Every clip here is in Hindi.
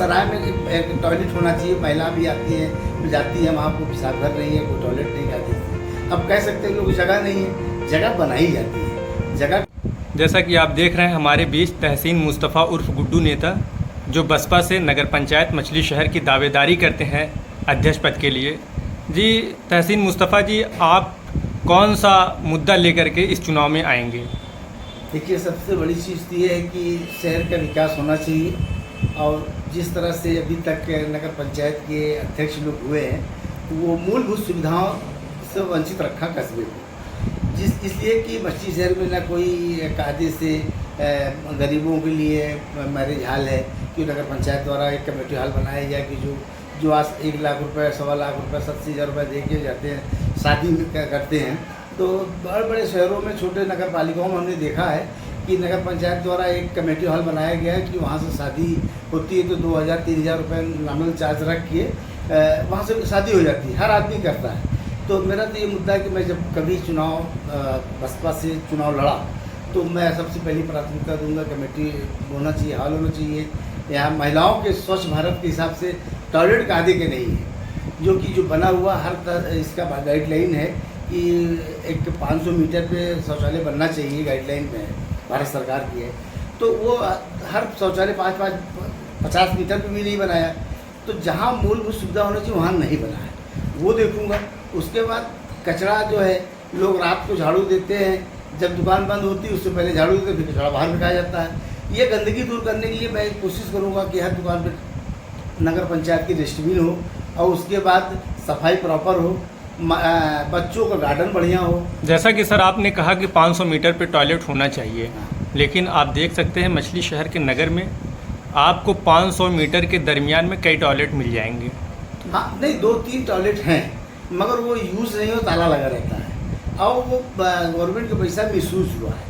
सराय में एक टॉयलेट होना चाहिए। महिला भी आती है, जाती है वहाँ, को पेशाब कर रही है, कोई टॉयलेट नहीं जाती। अब कह सकते हैं लोग जगह नहीं है, जगह बनाई जाती है। जगह जैसा कि आप देख रहे हैं हमारे बीच तहसीन मुस्तफ़ा उर्फ गुड्डू नेता, जो बसपा से नगर पंचायत मछली शहर की दावेदारी करते हैं अध्यक्ष पद के लिए। जी तहसीन मुस्तफ़ा जी, आप कौन सा मुद्दा लेकर के इस चुनाव में आएंगे? देखिए, सबसे बड़ी चीज़ तो ये है कि शहर का विकास होना चाहिए, और जिस तरह से अभी तक नगर पंचायत के अध्यक्ष लोग हुए हैं, तो वो मूलभूत सुविधाओं से वंचित रखा कस्बे को। इसलिए कि मछली शहर में ना कोई कायदे से गरीबों के लिए मैरिज हॉल है कि नगर पंचायत द्वारा एक कमेटी हॉल बनाया जाए कि जो आज 1 लाख रुपए, 1.25 लाख रुपए, 70,000 रुपये दे के जाते हैं, शादी करते हैं। तो बड़े बड़े शहरों में, छोटे नगर पालिकाओं में हमने देखा है कि नगर पंचायत द्वारा एक कमेटी हॉल बनाया गया है कि वहाँ से शादी होती है तो 2,000-3,000 रुपये नॉमिनल चार्ज रख के वहाँ से शादी हो जाती है, हर आदमी करता है। तो मेरा तो ये मुद्दा है कि मैं जब कभी बसपा से चुनाव लड़ा तो मैं सबसे पहली प्राथमिकता दूंगा कमेटी होना चाहिए, हॉल होना चाहिए। यहाँ महिलाओं के स्वच्छ भारत के हिसाब से टॉयलेट कायदे के नहीं है, जो बना हुआ हर इसका गाइडलाइन है कि एक 500 मीटर पे शौचालय बनना चाहिए, गाइडलाइन में है, भारत सरकार की है। तो वो हर शौचालय 50 मीटर पे भी नहीं बनाया। तो जहाँ मूलभूत सुविधा होनी चाहिए वहाँ नहीं बना है, वो देखूँगा। उसके बाद कचरा जो है, लोग रात को झाड़ू देते हैं, जब दुकान बंद होती है उससे पहले झाड़ू देते, फिर कचरा बाहर फेंकाया जाता है। ये गंदगी दूर करने के लिए मैं कोशिश करूँगा कि हर दुकान पर नगर पंचायत की डस्टबिन हो, और उसके बाद सफाई प्रॉपर हो, बच्चों का गार्डन बढ़िया हो। जैसा कि सर आपने कहा कि 500 मीटर पे टॉयलेट होना चाहिए, लेकिन आप देख सकते हैं मछली शहर के नगर में आपको 500 मीटर के दरमियान में कई टॉयलेट मिल जाएंगे। हाँ, नहीं, 2-3 टॉयलेट हैं, मगर वो यूज़ नहीं हो, ताला लगा रहता है, और वो गवर्नमेंट का पैसा मिसयूज हुआ है।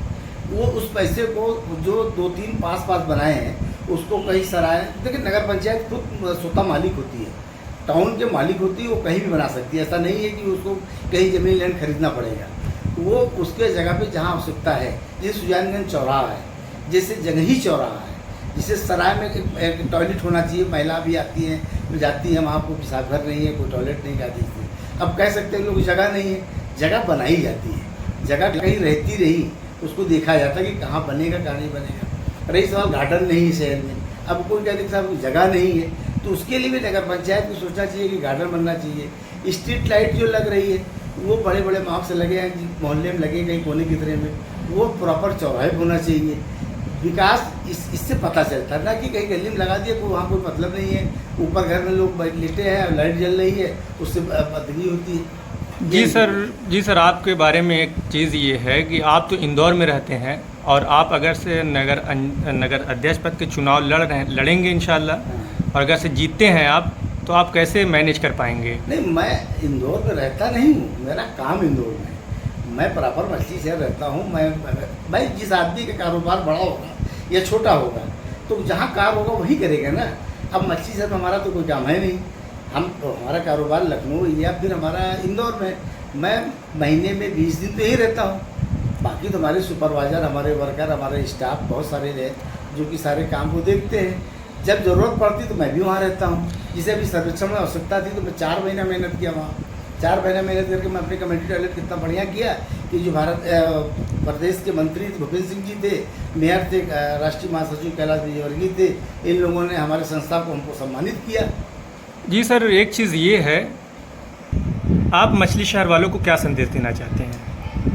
वो उस पैसे को जो 2-3 पास बनाए हैं उसको कहीं सराय, देखिए नगर पंचायत खुद स्वतः मालिक होती है, टाउन के मालिक होती है, वो कहीं भी बना सकती है। ऐसा नहीं है कि उसको कहीं ज़मीन लैंड खरीदना पड़ेगा। वो उसके जगह पे जहाँ आवश्यकता है, जैसे सुजानगंज चौराहा है, जैसे जंगही चौराहा है, जिसे सराय में एक टॉयलेट होना चाहिए। महिला भी आती हैं, जाती है वहाँ, को पेशाब कर रही है, कोई टॉयलेट नहीं जाती थी। अब कह सकते हैं लोग जगह नहीं है, जगह बनाई जाती है। जगह कहीं रहती रही, उसको देखा जाता है कि कहाँ बनेगा, कहाँ नहीं बनेगा। रही सवाल गार्डन नहीं है शहर में, अब कोई कहते साहब जगह नहीं है, तो उसके लिए भी नगर पंचायत को सोचना चाहिए कि गार्डन बनना चाहिए। स्ट्रीट लाइट जो लग रही है वो बड़े बड़े माप से लगे हैं, मोहल्ले में लगे, कहीं कोने कितने में, वो प्रॉपर चौराहे पर होना चाहिए। विकास इससे पता चलता है ना कि कहीं गली में लगा दिया, कोई वहाँ कोई मतलब नहीं है। ऊपर घर में लोग लेटे हैं, लाइट जल रही है, उससे बदगी होती है। जी सर, आपके बारे में एक चीज़ ये है कि आप तो इंदौर में रहते हैं, और आप अगर से नगर अध्यक्ष पद के चुनाव लड़ेंगे इंशाल्लाह, और अगर से जीतते हैं आप, तो आप कैसे मैनेज कर पाएंगे? नहीं, मैं इंदौर में रहता नहीं हूँ, मेरा काम इंदौर में है। मैं प्रॉपर मछली शहर रहता हूँ। मैं जिस आदमी का कारोबार बड़ा होगा या छोटा होगा, तो जहाँ कार होगा वही करेगा ना। अब मछली शहर में हमारा तो कोई काम है नहीं, हमारा कारोबार लखनऊ या फिर हमारा इंदौर में। मैं महीने में 20 दिन तो यही रहता हूँ। बाकी तो हमारे सुपरवाइज़र, हमारे वर्कर, हमारे स्टाफ बहुत सारे हैं जो कि सारे काम को देखते हैं। जब ज़रूरत पड़ती तो मैं भी वहाँ रहता हूँ। जिसे अभी सर्वेक्षण में आवश्यकता थी तो मैं 4 महीना मेहनत किया वहाँ। 4 महीना मेहनत करके मैं अपने कमेटी टॉयलेट कितना बढ़िया किया कि जो भारत प्रदेश के मंत्री भूपेंद्र सिंह जी थे, मेयर थे, राष्ट्रीय महासचिव कैलाश विजयवर्गीय थे, इन लोगों ने हमारे संस्था को हमको सम्मानित किया। जी सर, एक चीज़ ये है, आप मछली शहर वालों को क्या संदेश देना चाहते हैं?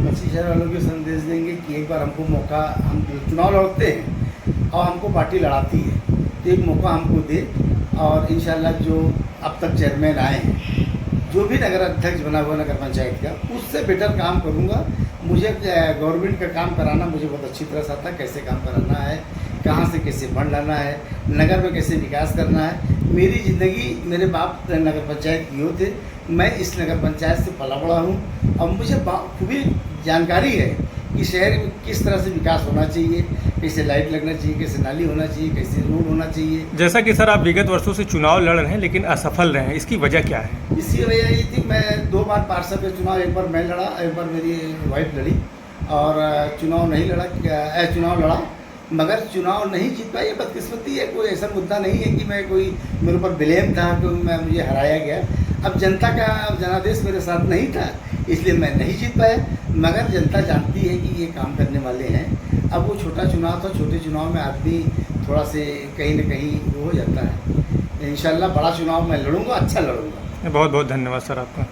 मछली शहर वालों को संदेश देंगे कि एक बार हमको मौका, हम चुनाव लड़ते हैं और हमको पार्टी लड़ाती है, तो एक मौका हमको दे, और इंशाल्लाह जो अब तक चेयरमैन आए हैं, जो भी नगर अध्यक्ष बना हुआ नगर पंचायत का, उससे बेटर काम करूँगा। मुझे गवर्नमेंट का काम कराना मुझे बहुत अच्छी तरह से आता है, कैसे काम कराना है, कहाँ से कैसे फंड लाना है, नगर में कैसे विकास करना है। मेरी ज़िंदगी, मेरे बाप नगर पंचायत किए थे, मैं इस नगर पंचायत से पला बड़ा हूँ, और मुझे खूबी जानकारी है कि शहर में किस तरह से विकास होना चाहिए, कैसे लाइट लगना चाहिए, कैसे नाली होना चाहिए, कैसे रोड होना चाहिए। जैसा कि सर आप विगत वर्षों से चुनाव लड़ रहे हैं लेकिन असफल रहे हैं, इसकी वजह क्या है? इसकी वजह ये थी, मैं 2 बार पार्षद का चुनाव, एक बार मैं लड़ा, एक बार मेरी वाइफ लड़ी, और चुनाव लड़ा, मगर चुनाव नहीं जीत पाया, ये बदकिस्मती है, कोई ऐसा मुद्दा नहीं है कि मैं कोई मेरे ऊपर ब्लेम था कि मुझे हराया गया। अब जनता का जनादेश मेरे साथ नहीं था, इसलिए मैं नहीं जीत पाया, मगर जनता जानती है कि ये काम करने वाले हैं। अब वो छोटा चुनाव था, छोटे चुनाव में आदमी थोड़ा से कहीं ना कहीं वो हो जाता है। इंशाल्लाह बड़ा चुनाव मैं लड़ूंगा, अच्छा लड़ूंगा। बहुत बहुत धन्यवाद सर आपका।